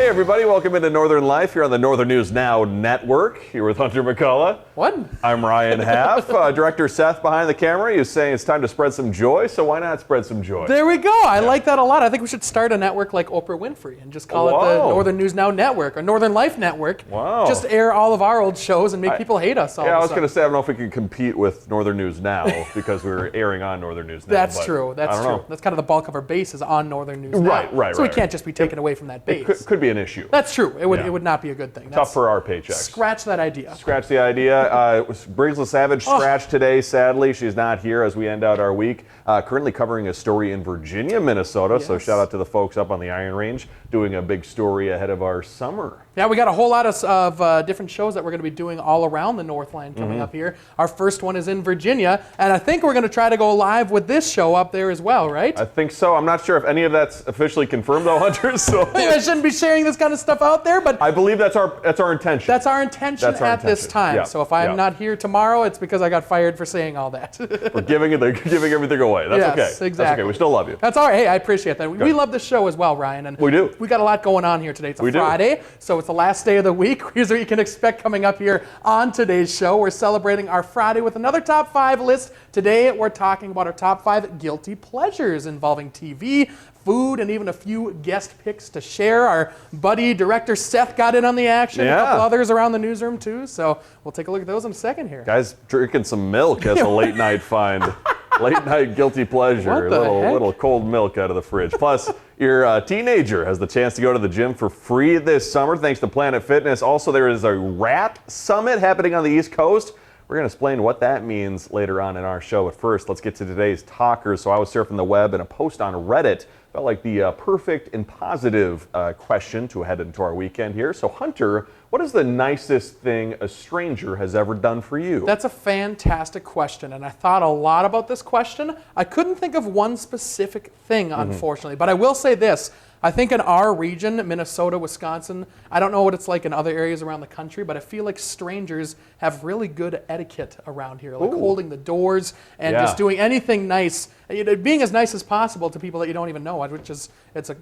Hey everybody, welcome into Northern Life here on the Northern News Now Network. Here with Hunter McCullough. What? I'm Ryan Half. Director Seth behind the camera. He's saying it's time to spread some joy, so why not spread some joy? There we go. I like that a lot. I think we should start a network like Oprah Winfrey and just call it the Northern News Now Network or Northern Life Network. Wow. Just air all of our old shows and make people hate us all Yeah, of I a was sudden. going to say, I don't know if we can compete with Northern News Now because we're airing on Northern News Now. That's true. That's I don't true. know. That's kind of the bulk of our base is on Northern News Now. Right. So we can't just be taken away from that base. It could be an issue. That's true. It would not be a good thing. Tough for our paychecks. Scratch that idea. Scratch the idea. Briggs Savage scratched today, sadly. She's not here as we end out our week. Currently covering a story in Virginia, Minnesota. Yes. So shout out to the folks up on the Iron Range doing a big story ahead of our summer. Yeah, we got a whole lot of different shows that we're going to be doing all around the Northland coming up here. Our first one is in Virginia, and I think we're going to try to go live with this show up there as well, right? I think so. I'm not sure if any of that's officially confirmed, though, Hunter. So Maybe I shouldn't be sharing this kind of stuff out there, but I believe that's our intention. that's our intention at this time. Yeah. So if I'm not here tomorrow, it's because I got fired for saying all that. We're giving everything away. That's okay. Yes, exactly. That's okay. We still love you. That's all right. Hey, I appreciate that. We love this show as well, Ryan. And We do. We got a lot going on here today. It's a Friday, so it's the last day of the week. Here's what you can expect coming up here on today's show. We're celebrating our Friday with another top 5 list. Today, we're talking about our top 5 guilty pleasures involving TV, food, and even a few guest picks to share. Our buddy director Seth got in on the action. Yeah. A couple others around the newsroom too. So we'll take a look at those in a second here. Guys drinking some milk as a late night find. Late night guilty pleasure. What the heck? Little cold milk out of the fridge. Plus, your teenager has the chance to go to the gym for free this summer thanks to Planet Fitness. Also, there is a rat summit happening on the East Coast. We're going to explain what that means later on in our show. But first, let's get to today's talkers. So I was surfing the web and a post on Reddit felt like the perfect and positive question to head into our weekend here. So Hunter, what is the nicest thing a stranger has ever done for you? That's a fantastic question, and I thought a lot about this question. I couldn't think of one specific thing, unfortunately, but I will say this. I think in our region, Minnesota, Wisconsin, I don't know what it's like in other areas around the country, but I feel like strangers have really good etiquette around here, like holding the doors and just doing anything nice, being as nice as possible to people that you don't even know, which is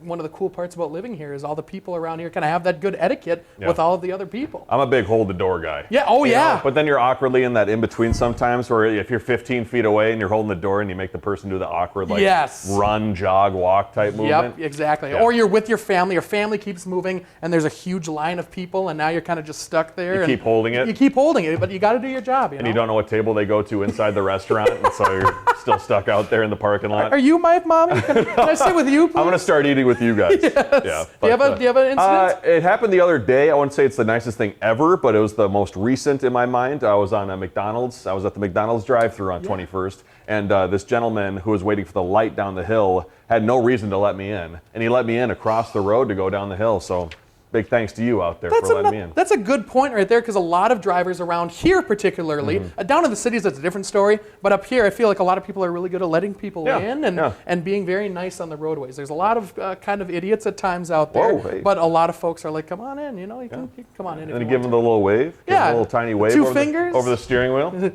one of the cool parts about living here is all the people around here kind of have that good etiquette with all of the other people. I'm a big hold the door guy. Yeah, You know, but then you're awkwardly in that in-between sometimes where if you're 15 feet away and you're holding the door and you make the person do the awkward run, jog, walk type movement. Yep, exactly. Yeah. Or you're with your family keeps moving and there's a huge line of people and now you're kind of just stuck there. You keep holding it. You keep holding it, but you got to do your job. And you don't know what table they go to inside the restaurant, and so you're still stuck out there in the parking lot. Are you my mommy? Can I sit with you, please? I'm going to start eating with you guys. Yes. Yeah, Do you have an incident? It happened the other day. I wouldn't say it's the nicest thing ever, but it was the most recent in my mind. I was on a McDonald's. I was at the McDonald's drive-thru on 21st, and this gentleman who was waiting for the light down the hill had no reason to let me in, and he let me in across the road to go down the hill. So big thanks to you out there for letting me in. That's a good point right there, because a lot of drivers around here particularly, down in the cities it's a different story, but up here I feel like a lot of people are really good at letting people in and being very nice on the roadways. There's a lot of kind of idiots at times out there, but a lot of folks are like, come on in, you can come on in. And give them the little wave, give them a little tiny wave over the steering wheel.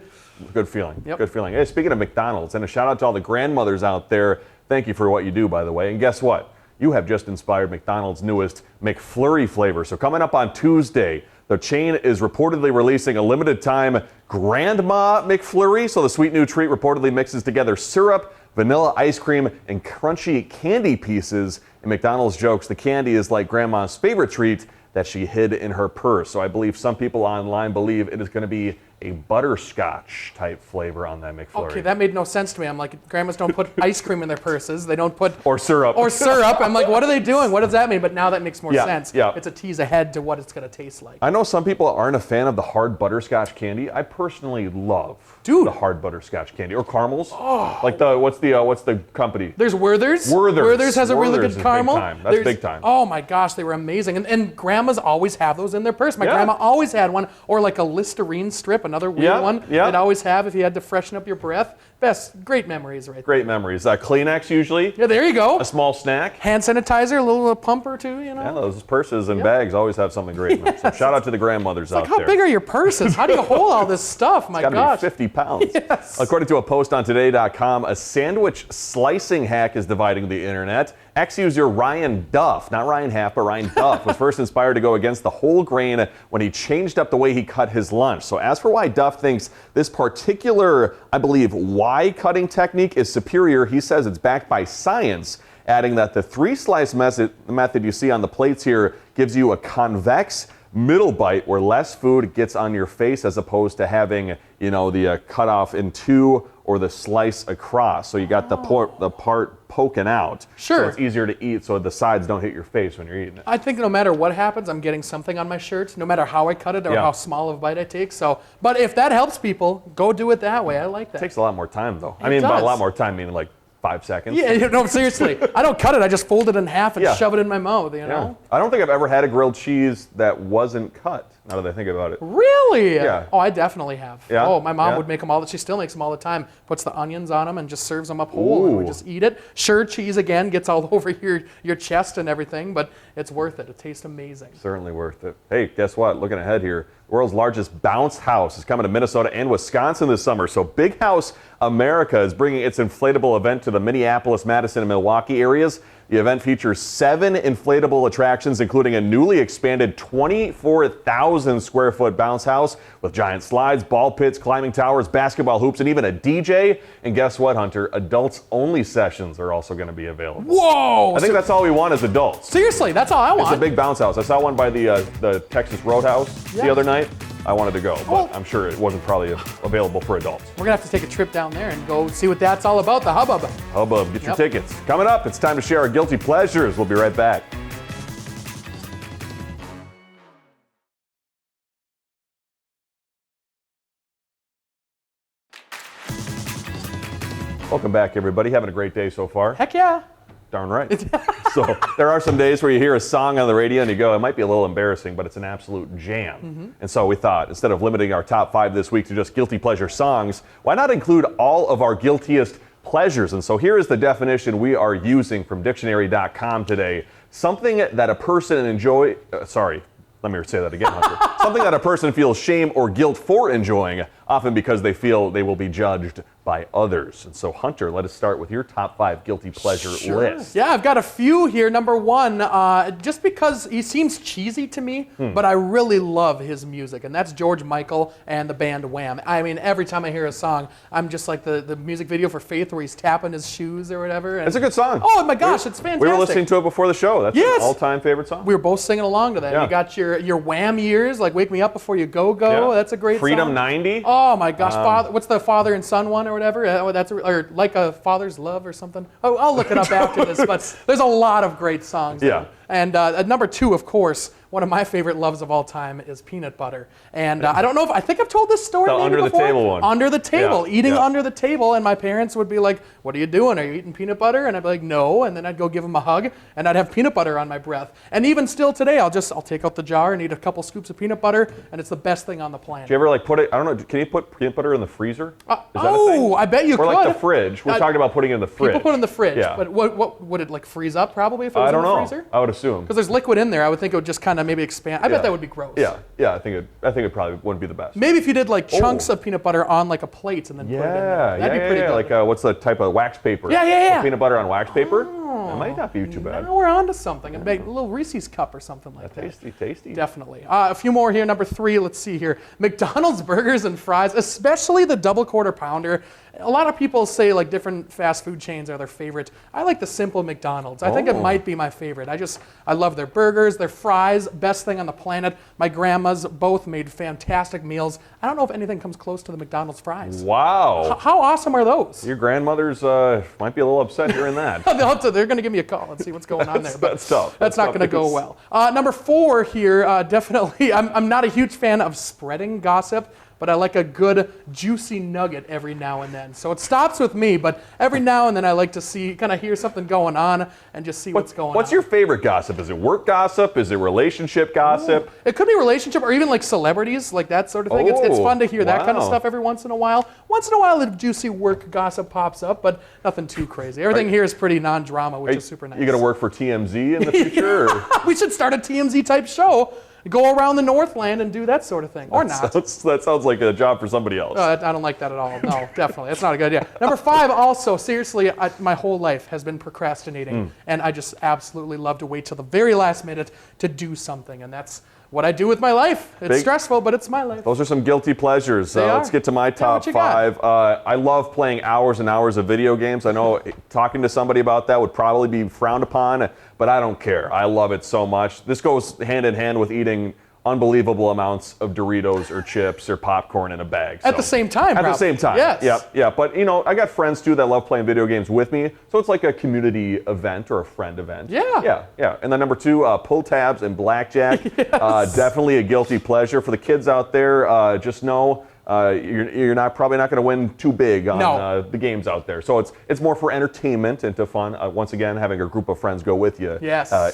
Good feeling, good feeling. Hey, speaking of McDonald's, and a shout out to all the grandmothers out there, thank you for what you do, by the way. And guess what? You have just inspired McDonald's newest McFlurry flavor. So coming up on Tuesday, the chain is reportedly releasing a limited time Grandma McFlurry. So the sweet new treat reportedly mixes together syrup, vanilla ice cream, and crunchy candy pieces. And McDonald's jokes the candy is like Grandma's favorite treat that she hid in her purse. So I believe some people online believe it is going to be a butterscotch type flavor on that McFlurry. Okay, that made no sense to me. I'm like, grandmas don't put ice cream in their purses. They don't put... Or syrup. I'm like, what are they doing? What does that mean? But now that makes more sense. Yeah. It's a tease ahead to what it's going to taste like. I know some people aren't a fan of the hard butterscotch candy. I personally love the hard butterscotch candy. Or caramels. Oh. Like what's the company? There's Werther's. Werther's. Werther's has a really good caramel. Big time. That's big time. Oh my gosh, they were amazing. And grandmas always have those in their purse. My grandma always had one. Or like a Listerine strip, another weird one. They'd always have if you had to freshen up your breath. great memories right there. Great memories. Kleenex usually. Yeah, there you go. A small snack. Hand sanitizer, a little pump or two, you know. Yeah, those purses and bags always have something great in them. So shout out to the grandmothers out there. How big are your purses? How do you hold all this stuff? My gosh. It's got to be 50 pounds. Yes. According to a post on today.com, a sandwich slicing hack is dividing the internet. Ex-user Ryan Duff, not Ryan Half, but Ryan Duff, was first inspired to go against the whole grain when he changed up the way he cut his lunch. So as for why Duff thinks this particular, I believe, Y cutting technique is superior, he says it's backed by science, adding that the 3-slice method you see on the plates here gives you a convex middle bite where less food gets on your face as opposed to having, the cut off in 2 or the slice across. So you got the part poking out. Sure. So it's easier to eat so the sides don't hit your face when you're eating it. I think no matter what happens, I'm getting something on my shirt, no matter how I cut it or how small of a bite I take. So, but if that helps people, go do it that way. I like that. It takes a lot more time though. It does. By a lot more time, meaning like 5 seconds. Yeah, no, seriously. I don't cut it. I just fold it in half and shove it in my mouth, you know? I don't think I've ever had a grilled cheese that wasn't cut, now that I think about it. Really? Yeah. Oh, I definitely have. Yeah? Oh, my mom would make them she still makes them all the time. Puts the onions on them and just serves them up whole and we just eat it. Sure, cheese again gets all over your chest and everything, but it's worth it. It tastes amazing. Certainly worth it. Hey, guess what? Looking ahead here, the world's largest bounce house is coming to Minnesota and Wisconsin this summer. So Big House America is bringing its inflatable event to the Minneapolis, Madison, and Milwaukee areas. The event features 7 inflatable attractions, including a newly expanded 24,000 square foot bounce house with giant slides, ball pits, climbing towers, basketball hoops, and even a DJ. And guess what, Hunter? Adults only sessions are also going to be available. Whoa! I think that's all we want as adults. Seriously, that's all I want. It's a big bounce house. I saw one by the Texas Roadhouse the other night. I wanted to go, but I'm sure it wasn't probably available for adults. We're going to have to take a trip down there and go see what that's all about, the hubbub. Hubbub, get your tickets. Coming up, it's time to share our guilty pleasures. We'll be right back. Welcome back, everybody. Having a great day so far? Heck yeah. Darn right. So there are some days where you hear a song on the radio and you go, it might be a little embarrassing, but it's an absolute jam. Mm-hmm. And so we thought, instead of limiting our top 5 this week to just guilty pleasure songs, why not include all of our guiltiest pleasures? And so here is the definition we are using from dictionary.com today. Something that a person let me say that again, Hunter. Something that a person feels shame or guilt for enjoying, often because they feel they will be judged by others. And so, Hunter, let us start with your top 5 guilty pleasure list. Yeah, I've got a few here. Number 1, just because he seems cheesy to me, but I really love his music, and that's George Michael and the band Wham. I mean, every time I hear a song, I'm just like the music video for Faith where he's tapping his shoes or whatever. And it's a good song. Oh my gosh, it's fantastic. We were listening to it before the show. That's an all-time favorite song. We were both singing along to that. Yeah. You got your Wham years, like Wake Me Up Before You Go. Yeah. That's a great Freedom song. 90. Oh my gosh, what's the father and son one or whatever? Or Like a Father's Love or something. Oh, I'll look it up after this, but there's a lot of great songs. Yeah. And at number 2, of course, one of my favorite loves of all time is peanut butter. And I don't know I think I've told this story maybe under before. The table one. Under the table, eating under the table, and my parents would be like, "What are you doing? Are you eating peanut butter?" And I'd be like, "No," and then I'd go give them a hug, and I'd have peanut butter on my breath. And even still today, I'll take out the jar and eat a couple scoops of peanut butter, and it's the best thing on the planet. Do you ever put it? I don't know. Can you put peanut butter in the freezer? Is that a thing? I bet you could. Or like the fridge. We're talking about putting it in the fridge. People put it in the fridge. Yeah. But what would it freeze up probably if it was in the freezer? I would assume. Because there's liquid in there, I would think it would just kind of maybe expand. I bet that would be gross. Yeah. I think it probably wouldn't be the best. Maybe if you did like chunks of peanut butter on like a plate and then put it in there. That'd be pretty good. Like what's the type of wax paper? Yeah. Peanut butter on wax paper? It might not be too bad. Now we're on to something. And make a little Reese's cup or something like that. Tasty. Definitely. A few more here. Number 3, let's see here. McDonald's burgers and fries, especially the double quarter pounder. A lot of people say like different fast food chains are their favorite. I like the simple McDonald's. I think it might be my favorite. I love their burgers, their fries, best thing on the planet. My grandmas both made fantastic meals. I don't know if anything comes close to the McDonald's fries. Wow. How awesome are those? Your grandmothers might be a little upset hearing that. They're going to give me a call and see what's going on there. That's tough. That's not going to go well. Number 4 here, definitely, I'm not a huge fan of spreading gossip, but I like a good juicy nugget every now and then. So it stops with me, but every now and then I like to kind of hear something going on and just see what's going on. What's your favorite gossip? Is it work gossip? Is it relationship gossip? Ooh. It could be relationship or even like celebrities, like that sort of thing. It's fun to hear that kind of stuff every once in a while. Once in a while, the juicy work gossip pops up, but nothing too crazy. Everything here is pretty non-drama, which is super nice. You going to work for TMZ in the future? We should start a TMZ type show. Go around the Northland and do that sort of thing. Or not. That sounds like a job for somebody else. I don't like that at all. No, definitely. That's not a good idea. Number 5, also, seriously, my whole life has been procrastinating. And I just absolutely love to wait till the very last minute to do something. And that's what I do with my life. It's stressful, but it's my life. Those are some guilty pleasures. Let's get to my top 5. I love playing hours and hours of video games. I know talking to somebody about that would probably be frowned upon, but I don't care. I love it so much. This goes hand in hand with eating unbelievable amounts of Doritos or chips or popcorn in a bag. At the same time, At the same time. Yes. Yeah. But, I got friends, too, that love playing video games with me. So it's like a community event or a friend event. Yeah. And then number 2, pull tabs and blackjack. Yes. Definitely a guilty pleasure. For the kids out there, just know you're probably not going to win too big on the games out there. So it's more for entertainment and to fun. Once again, having a group of friends go with you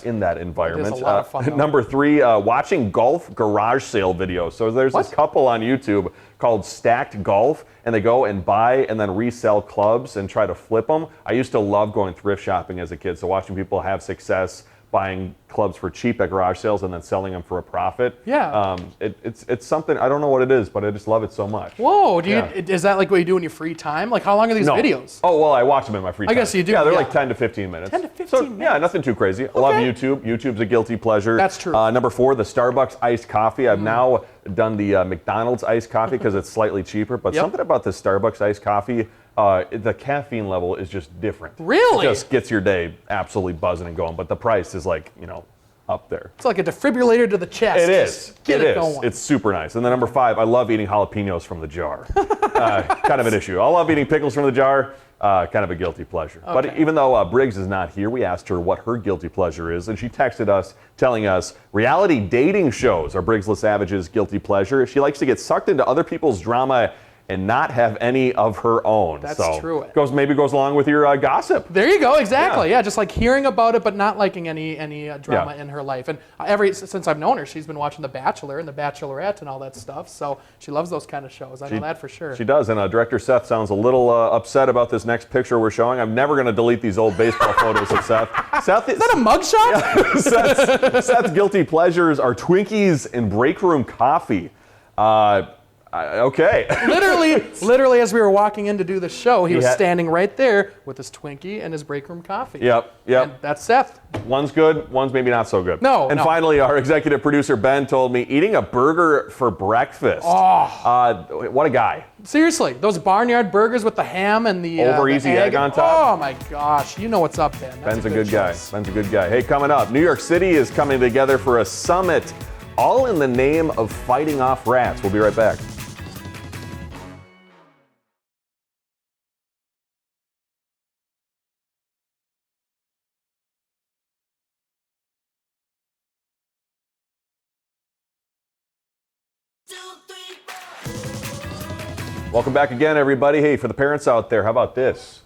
in that environment. It is a lot of fun, number 3, watching golf garage sale videos. So there's this couple on YouTube called Stacked Golf, and they go and buy and then resell clubs and try to flip them. I used to love going thrift shopping as a kid, so watching people have success buying clubs for cheap at garage sales and then selling them for a profit. Yeah. It's something, I don't know what it is, but I just love it so much. Whoa, is that like what you do in your free time? Like how long are these videos? Oh, well, I watch them in my free time. I guess you do. Yeah, they're like 10 to 15 minutes. 10 to 15 minutes. Yeah, nothing too crazy. I love YouTube. YouTube's a guilty pleasure. That's true. Number 4, the Starbucks iced coffee. I've now done the McDonald's iced coffee because it's slightly cheaper, but something about the Starbucks iced coffee, the caffeine level is just different. Really? It just gets your day absolutely buzzing and going, but the price is like, up there. It's like a defibrillator to the chest. It is. Get it going. It's super nice. And then number 5, I love eating jalapenos from the jar. Kind of an issue. I love eating pickles from the jar. Kind of a guilty pleasure. Okay. But even though Briggs is not here, we asked her what her guilty pleasure is, and she texted us telling us reality dating shows are Briggs LaSavage's guilty pleasure. She likes to get sucked into other people's drama and not have any of her own. That's so true. Maybe goes along with your gossip. There you go, exactly. Yeah, just like hearing about it, but not liking any drama in her life. And since I've known her, she's been watching The Bachelor and The Bachelorette and all that stuff. So she loves those kind of shows. I know that for sure. She does. And Director Seth sounds a little upset about this next picture we're showing. I'm never going to delete these old baseball photos of Seth. Seth, is that a mugshot? Yeah. Seth's guilty pleasures are Twinkies and break room coffee. Okay. literally, as we were walking in to do the show, he was standing right there with his Twinkie and his break room coffee. Yep. And that's Seth. One's good, one's maybe not so good. No. Finally, our executive producer, Ben, told me eating a burger for breakfast. Oh. What a guy. Seriously, those barnyard burgers with the ham and the over easy egg on top. Oh my gosh, you know what's up, Ben. Ben's a good guy. Ben's a good guy. Hey, coming up, New York City is coming together for a summit, all in the name of fighting off rats. We'll be right back. Welcome back again, everybody. Hey, for the parents out there, how about this?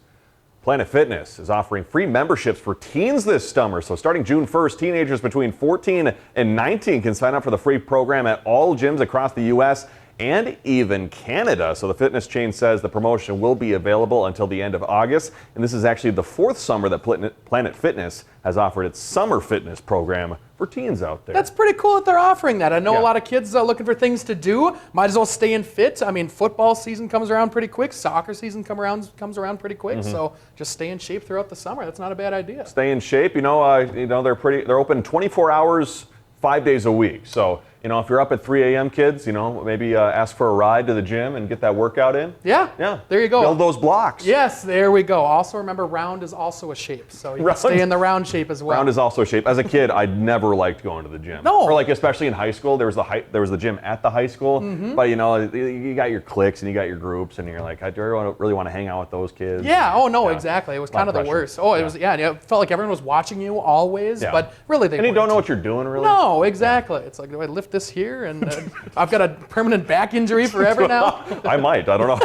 Planet Fitness is offering free memberships for teens this summer. So starting June 1st, teenagers between 14 and 19 can sign up for the free program at all gyms across the U.S. and even Canada. So the fitness chain says the promotion will be available until the end of August. And this is actually the 4th summer that Planet Fitness has offered its summer fitness program for teens out there. That's pretty cool that they're offering that. I know a lot of kids are looking for things to do. Might as well stay in fit. I mean, football season comes around pretty quick. Soccer season comes around pretty quick. So just stay in shape throughout the summer. That's not a bad idea. Stay in shape. They're open 24 hours, 5 days a week. So if you're up at 3 a.m., kids, maybe ask for a ride to the gym and get that workout in. Yeah. There you go. Build those blocks. Yes, there we go. Also, remember, round is also a shape. So you can stay in the round shape as well. Round is also a shape. As a kid, I never liked going to the gym. No. Or especially in high school, there was the gym at the high school. Mm-hmm. But you got your cliques and you got your groups, and you're like, I really want to hang out with those kids. Yeah. Oh no, exactly. It was kind of the worst. Oh, it was. Yeah. It felt like everyone was watching you always, but really you don't know what you're doing really. No, exactly. It's like, do I lift this here, and I've got a permanent back injury forever now? I might. I don't know.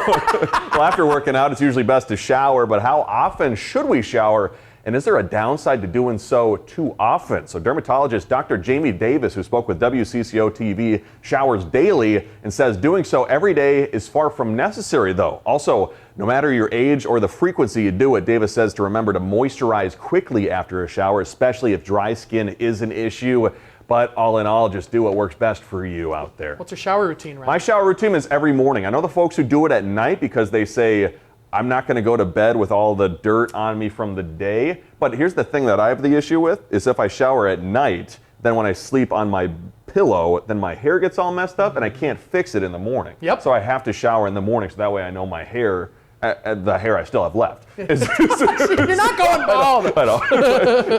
Well, after working out, it's usually best to shower, but how often should we shower? And is there a downside to doing so too often? So dermatologist Dr. Jamie Davis, who spoke with WCCO TV, showers daily and says doing so every day is far from necessary, though. Also, no matter your age or the frequency you do it, Davis says to remember to moisturize quickly after a shower, especially if dry skin is an issue. But all in all, just do what works best for you out there. What's your shower routine, Ryan? My shower routine is every morning. I know the folks who do it at night because they say, I'm not going to go to bed with all the dirt on me from the day. But here's the thing that I have the issue with, is if I shower at night, then when I sleep on my pillow, then my hair gets all messed up and I can't fix it in the morning. Yep. So I have to shower in the morning so that way I know my hair, the hair I still have left. You're not going bald. I know.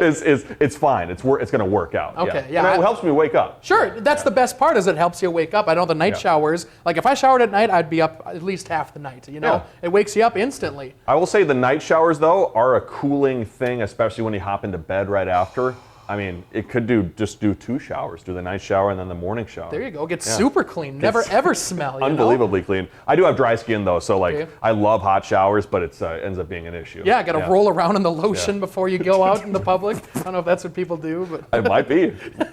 It's fine. It's going to work out. Okay, yeah. And it helps me wake up. Sure, that's the best part, is it helps you wake up. I know the night showers, like if I showered at night, I'd be up at least half the night, you know? Yeah. It wakes you up instantly. I will say the night showers, though, are a cooling thing, especially when you hop into bed right after. I mean, it could just do 2 showers. Do the night shower and then the morning shower. There you go. Get super clean. Never ever smell. Unbelievably clean. I do have dry skin, though, so I love hot showers, but it ends up being an issue. Yeah, got to roll around in the lotion before you go out in the public. I don't know if that's what people do, but it might be.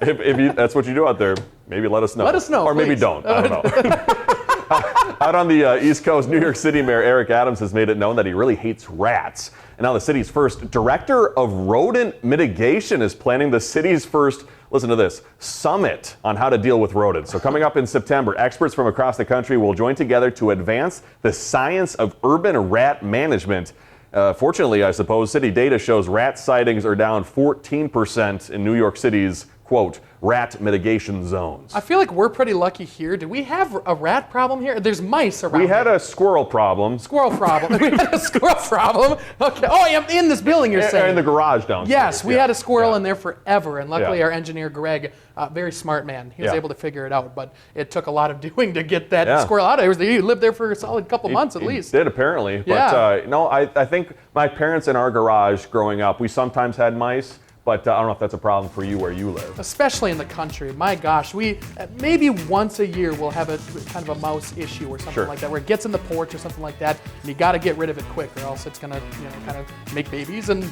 If that's what you do out there, maybe let us know. Let us know, or please. Maybe don't. I don't know. Out on the East Coast, New York City Mayor Eric Adams has made it known that he really hates rats. And now the city's first director of rodent mitigation is planning the city's first, listen to this, summit on how to deal with rodents. So coming up in September, experts from across the country will join together to advance the science of urban rat management. Fortunately, I suppose, city data shows rat sightings are down 14% in New York City's, quote, rat mitigation zones. I feel like we're pretty lucky here. Do we have a rat problem here? There's mice around. We had a squirrel problem. Squirrel problem. We had a squirrel problem. Okay. Oh, yeah, in this building, you're saying. In the garage downstairs. Yes, we had a squirrel in there forever, and luckily our engineer Greg, very smart man, he was able to figure it out. But it took a lot of doing to get that squirrel out of there. He lived there for a solid couple months at least. Did apparently. But no, I think my parents in our garage growing up, we sometimes had mice. But I don't know if that's a problem for you where you live. Especially in the country. My gosh, we maybe once a year we'll have a kind of a mouse issue or something like that, where it gets in the porch or something like that, and you got to get rid of it quick, or else it's gonna, kind of make babies and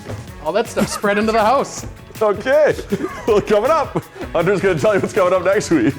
all that stuff spread into the house. Okay, well, coming up, Hunter's gonna tell you what's coming up next week.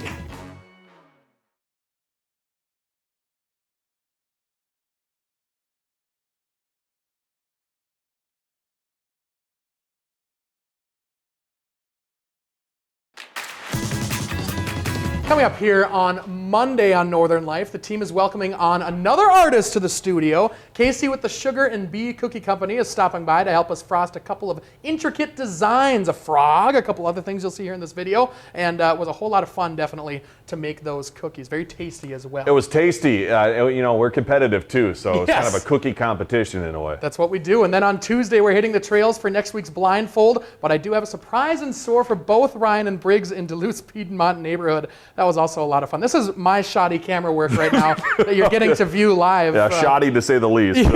Coming up here on Monday on Northern Life, the team is welcoming on another artist to the studio. Casey with the Sugar and Bee Cookie Company is stopping by to help us frost a couple of intricate designs, a frog, a couple other things you'll see here in this video, and it was a whole lot of fun, definitely, to make those cookies. Very tasty as well. It was tasty. We're competitive too, so it's kind of a cookie competition in a way. That's what we do. And then on Tuesday, we're hitting the trails for next week's Blindfold, but I do have a surprise in store for both Ryan and Briggs in Duluth's Piedmont neighborhood. That was also a lot of fun. This is my shoddy camera work right now that you're getting to view live. Yeah, shoddy to say the least. It's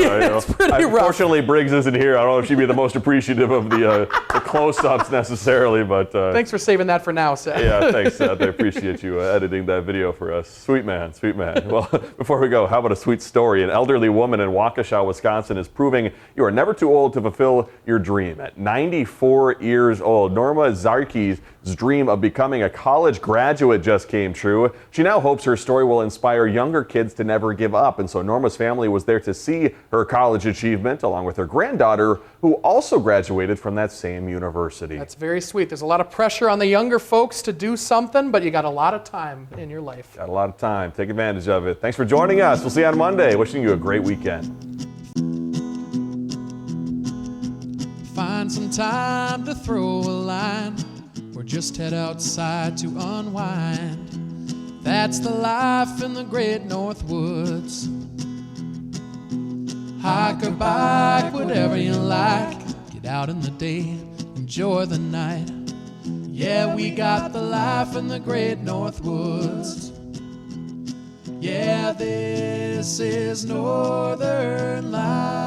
pretty rough. Unfortunately, Briggs isn't here. I don't know if she'd be the most appreciative of the close-ups necessarily, but... thanks for saving that for now, Seth. Yeah, thanks, Seth. I appreciate you editing that video for us. Sweet man, sweet man. Well, before we go, how about a sweet story? An elderly woman in Waukesha, Wisconsin is proving you are never too old to fulfill your dream. At 94 years old, Norma Zarki's dream of becoming a college graduate just came true. She now hopes her story will inspire younger kids to never give up. And so Norma's family was there to see her college achievement, along with her granddaughter, who also graduated from that same university. That's very sweet. There's a lot of pressure on the younger folks to do something, but you got a lot of time in your life. Got a lot of time. Take advantage of it. Thanks for joining us. We'll see you on Monday. Wishing you a great weekend. Find some time to throw a line, or just head outside to unwind. That's the life in the great North Woods. Hike or bike, whatever you like. Get out in the day, enjoy the night. Yeah, we got the life in the great North Woods. Yeah, this is Northern Life.